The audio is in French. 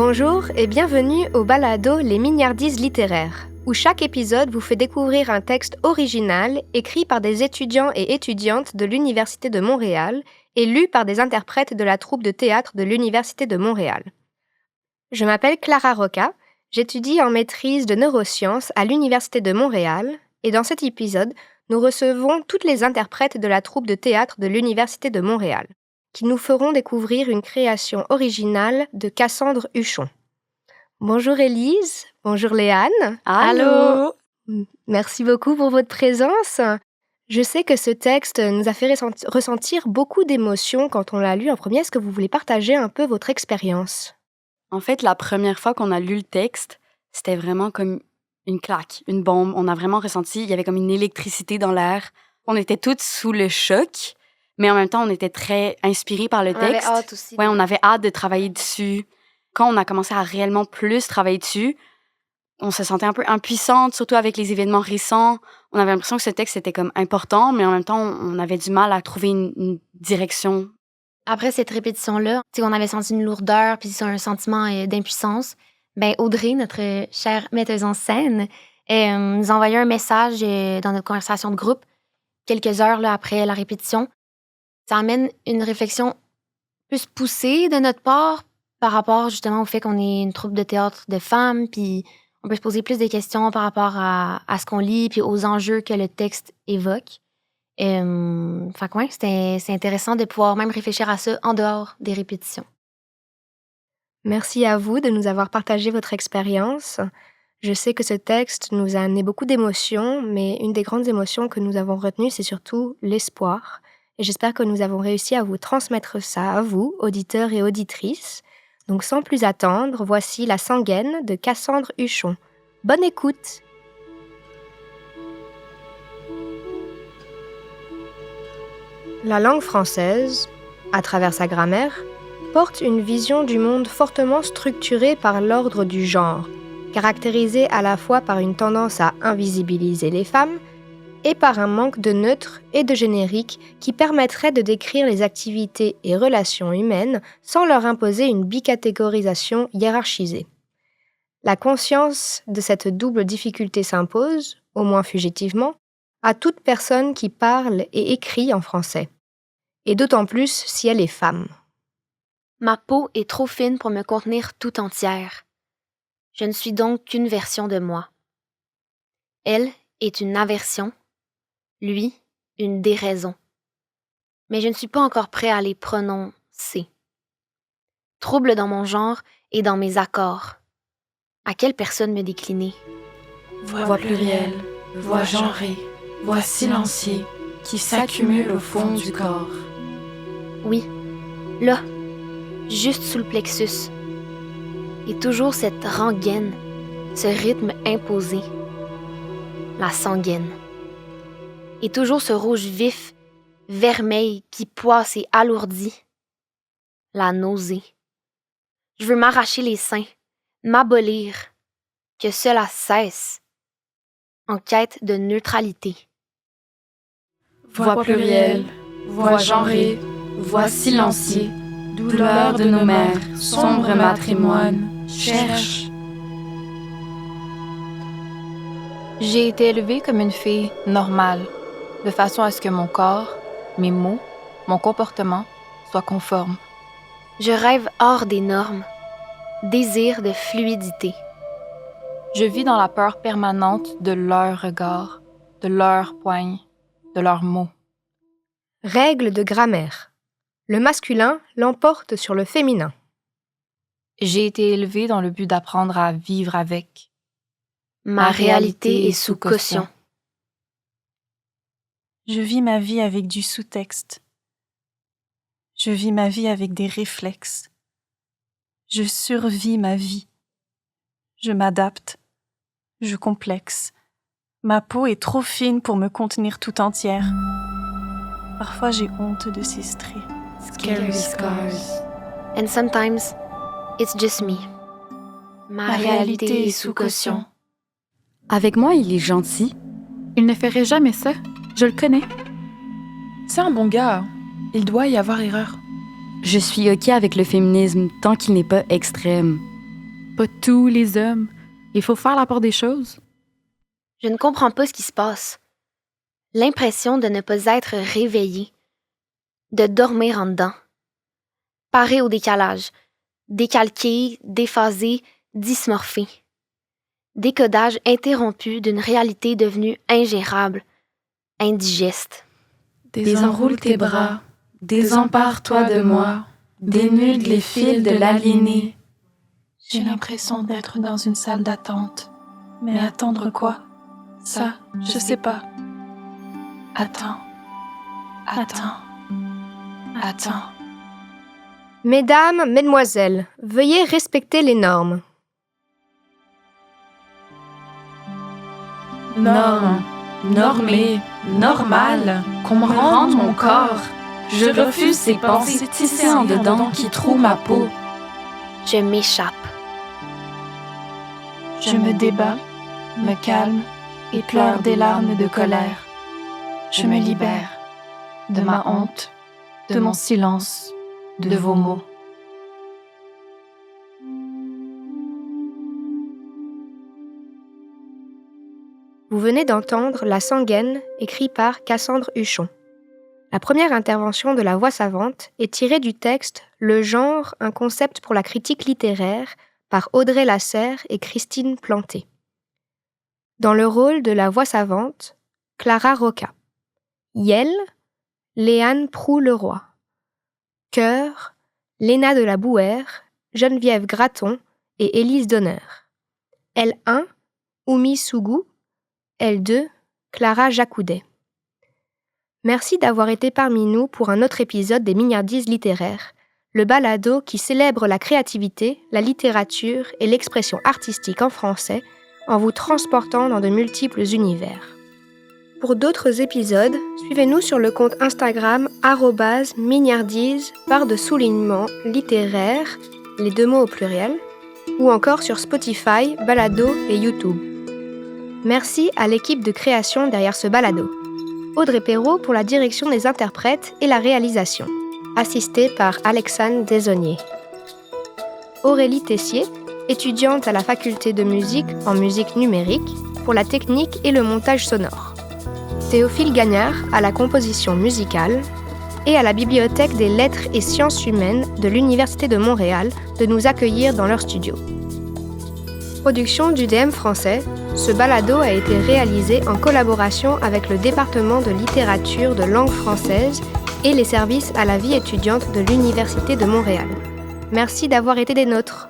Bonjour et bienvenue au balado Les Mignardises littéraires, où chaque épisode vous fait découvrir un texte original écrit par des étudiants et étudiantes de l'Université de Montréal et lu par des interprètes de la troupe de théâtre de l'Université de Montréal. Je m'appelle Clara Roca, j'étudie en maîtrise de neurosciences à l'Université de Montréal et dans cet épisode, nous recevons toutes les interprètes de la troupe de théâtre de l'Université de Montréal, qui nous feront découvrir une création originale de Cassandre Huchon. Bonjour Élise, bonjour Léane. Allô. Merci beaucoup pour votre présence. Je sais que ce texte nous a fait ressentir beaucoup d'émotions quand on l'a lu en premier. Est-ce que vous voulez partager un peu votre expérience? En fait, la première fois qu'on a lu le texte, c'était vraiment comme une claque, une bombe. On a vraiment ressenti, il y avait comme une électricité dans l'air. On était toutes sous le choc, mais en même temps, on était très inspirés par le texte. On avait hâte aussi. Ouais, on avait hâte de travailler dessus. Quand on a commencé à réellement plus travailler dessus, on se sentait un peu impuissante, surtout avec les événements récents. On avait l'impression que ce texte était comme important, mais en même temps, on avait du mal à trouver une direction. Après cette répétition-là, on avait senti une lourdeur puis un sentiment d'impuissance. Ben Audrey, notre chère metteuse en scène, nous a envoyé un message dans notre conversation de groupe quelques heures là, après la répétition. Ça amène une réflexion plus poussée de notre part par rapport justement au fait qu'on est une troupe de théâtre de femmes, puis on peut se poser plus de questions par rapport à ce qu'on lit puis aux enjeux que le texte évoque. C'est intéressant de pouvoir même réfléchir à ça en dehors des répétitions. Merci à vous de nous avoir partagé votre expérience. Je sais que ce texte nous a amené beaucoup d'émotions, mais une des grandes émotions que nous avons retenues, c'est surtout l'espoir. Et j'espère que nous avons réussi à vous transmettre ça à vous, auditeurs et auditrices. Donc sans plus attendre, voici La Sanguine de Cassandre Huchon. Bonne écoute! La langue française, à travers sa grammaire, porte une vision du monde fortement structurée par l'ordre du genre, caractérisée à la fois par une tendance à invisibiliser les femmes et par un manque de neutre et de générique qui permettrait de décrire les activités et relations humaines sans leur imposer une bicatégorisation hiérarchisée. La conscience de cette double difficulté s'impose, au moins fugitivement, à toute personne qui parle et écrit en français, et d'autant plus si elle est femme. Ma peau est trop fine pour me contenir tout entière. Je ne suis donc qu'une version de moi. Elle est une aversion, lui, une déraison. Mais je ne suis pas encore prêt à les prononcer. Trouble dans mon genre et dans mes accords. À quelle personne me décliner? Voix plurielle, voix genrée, voix silenciée, qui s'accumule au fond du corps. Oui, là, juste sous le plexus. Et toujours cette rengaine, ce rythme imposé. La sanguine. Et toujours ce rouge vif, vermeil qui poisse et alourdit. La nausée. Je veux m'arracher les seins, m'abolir, que cela cesse, en quête de neutralité. Voix plurielle, voix genrée, voix silenciée, douleur de nos mères, sombre matrimoine, cherche. J'ai été élevée comme une fille normale, de façon à ce que mon corps, mes mots, mon comportement soient conformes. Je rêve hors des normes, désir de fluidité. Je vis dans la peur permanente de leur regard, de leurs poignes, de leurs mots. Règle de grammaire. Le masculin l'emporte sur le féminin. J'ai été élevée dans le but d'apprendre à vivre avec. Ma réalité est sous caution. Je vis ma vie avec du sous-texte. Je vis ma vie avec des réflexes. Je survis ma vie. Je m'adapte. Je complexe. Ma peau est trop fine pour me contenir tout entière. Parfois, j'ai honte de ces traits. Scary scars. And sometimes, it's just me. Ma réalité est sous caution. Avec moi, il est gentil. Il ne ferait jamais ça. Je le connais. C'est un bon gars. Il doit y avoir erreur. Je suis OK avec le féminisme tant qu'il n'est pas extrême. pas tous les hommes. Il faut faire la part des choses. Je ne comprends pas ce qui se passe. L'impression de ne pas être réveillé, de dormir en dedans. Paré au décalage, décalqué, déphasé, dysmorphé. Décodage interrompu d'une réalité devenue ingérable, indigeste. Désenroule tes bras, désempare-toi de moi, dénude les fils de l'aliéné. J'ai l'impression d'être dans une salle d'attente. Mais attendre quoi? Ça, je sais pas. Attends. Mesdames, mesdemoiselles, veuillez respecter les normes. Norme, normé, normal, qu'on me rende mon corps. Je refuse ces pensées tissées en dedans qui trouent ma peau. Je m'échappe. Je me débats, me calme et pleure des larmes de colère. Je me libère de ma honte, de mon silence, de vos mots. Vous venez d'entendre La Sanguine, écrit par Cassandre Huchon. La première intervention de La Voix savante est tirée du texte Le genre, un concept pour la critique littéraire par Audrey Lasserre et Christine Planté. Dans le rôle de La Voix savante, Clara Roca. Yel, Léane Proulx-Leroy. Chœur, Léna de la Bouère, Geneviève Graton et Élise Donner. L1, Oumi Sougou. L2, Clara Jacoudet. Merci d'avoir été parmi nous pour un autre épisode des Mignardises littéraires, le balado qui célèbre la créativité, la littérature et l'expression artistique en français en vous transportant dans de multiples univers. Pour d'autres épisodes, suivez-nous sur le compte Instagram @mignardise_littéraire, les deux mots au pluriel, ou encore sur Spotify, Balado et YouTube. Merci à l'équipe de création derrière ce balado. Audrey Perrault pour la direction des interprètes et la réalisation, assistée par Alexandre Desaunier. Aurélie Tessier, étudiante à la faculté de musique en musique numérique, pour la technique et le montage sonore. Théophile Gagnard à la composition musicale et à la Bibliothèque des lettres et sciences humaines de l'Université de Montréal de nous accueillir dans leur studio. Production d'UDM français, ce balado a été réalisé en collaboration avec le département de littérature de langue française et les services à la vie étudiante de l'Université de Montréal. Merci d'avoir été des nôtres.